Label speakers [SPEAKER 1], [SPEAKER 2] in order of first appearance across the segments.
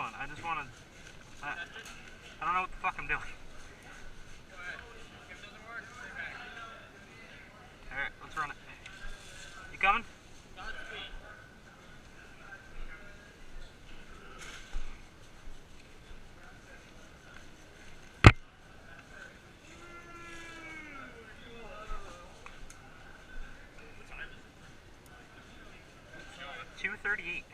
[SPEAKER 1] doing. I just want to... I don't know what the fuck I'm doing. Alright, let's run it. You coming? What time is it? 2:38.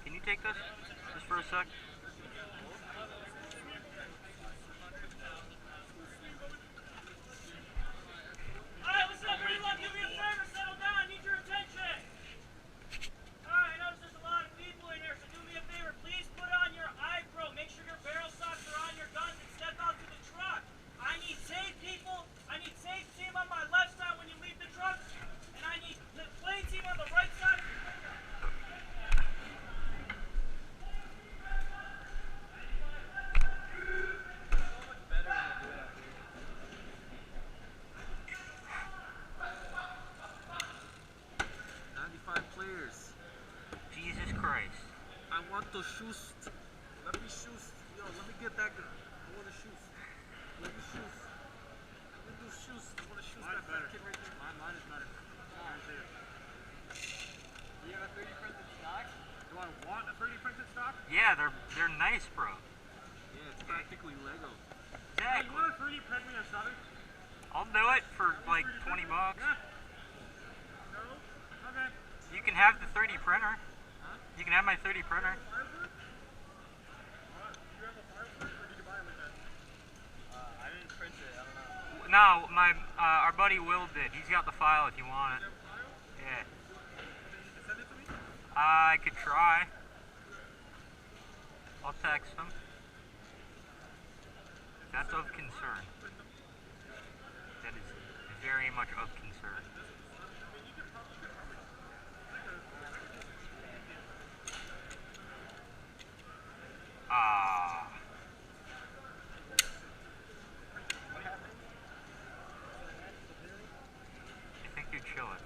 [SPEAKER 1] Can you take this? Just for a sec?
[SPEAKER 2] Alright, listen up, everyone. Do me a favor. Settle down. I need your attention. Alright, I notice there's a lot of people in here, so do me a favor. Please put on your iPro. Make sure your barrel socks are on your guns and step out to the truck. I need safe people. I need safe team on my left side when you leave the truck. And I need the plane team on the right side.
[SPEAKER 3] Players.
[SPEAKER 1] Jesus Christ.
[SPEAKER 3] I want the shoes. Let me shoes. Yo, let me get that girl. I want the shoes. Let me shoes. Let me do shoes. I want to shoes that fat kid right there. Mine is better. Right there. You have a 3D printed stock? Do I want a 3D printed stock?
[SPEAKER 1] Yeah, they're nice, bro.
[SPEAKER 3] Yeah, it's practically Lego.
[SPEAKER 1] Exactly.
[SPEAKER 3] Hey, you want to 3D print me a Southern?
[SPEAKER 1] I'll do it for like 20 bucks.
[SPEAKER 3] Yeah. No? Okay.
[SPEAKER 1] You can have the 3D printer.
[SPEAKER 3] Huh?
[SPEAKER 1] You can have my 3D printer.
[SPEAKER 3] I didn't print it. I don't know.
[SPEAKER 1] No, our buddy Will did. He's got the file if you want it. Yeah.
[SPEAKER 3] Send it to me?
[SPEAKER 1] I could try. I'll text him. That's of concern. That is very much of concern. I think you're chilling.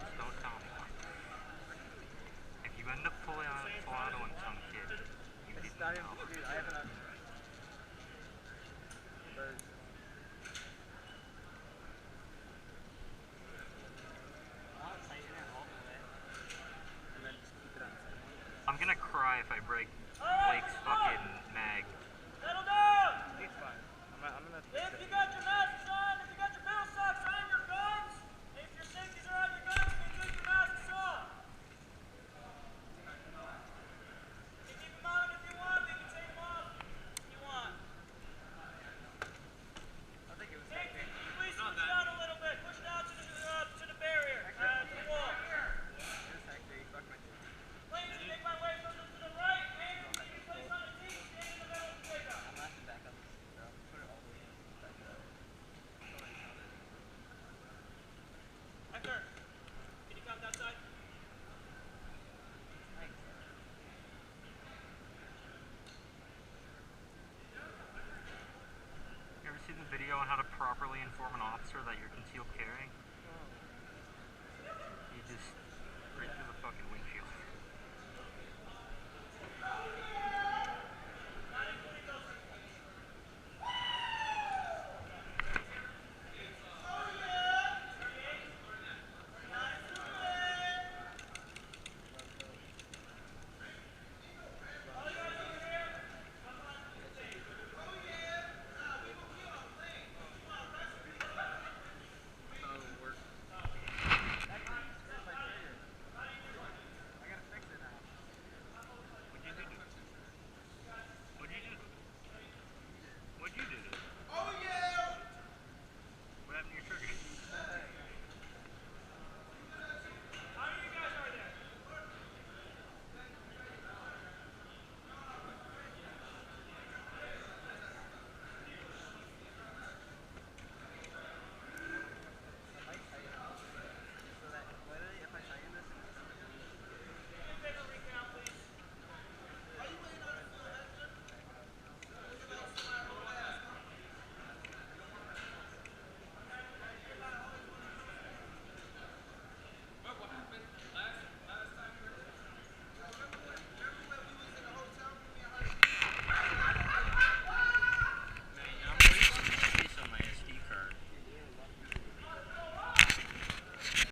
[SPEAKER 1] Just don't tell me. If you end up pulling out on some kid, you didn't know.
[SPEAKER 3] I haven't.
[SPEAKER 1] I'm gonna cry if I break Blake's fucking mag.
[SPEAKER 2] Settle down.
[SPEAKER 3] It's fine. I'm gonna.
[SPEAKER 2] If you got your masks on, if you got your barrel socks on your guns, if your safeties are on your guns, then take your masks off. You keep them on if you want, you can take them off if you want.
[SPEAKER 3] I think it was.
[SPEAKER 2] Safety, can you please push down a little bit? Push down to the barrier, to the wall. Please make my way further to the right, and if you place on a seat, stand in the middle of the playground.
[SPEAKER 3] I'm not back up. Put it all the way in.
[SPEAKER 2] Hector, can you come that side?
[SPEAKER 1] You ever seen the video on how to properly inform an officer that you're concealed carrying?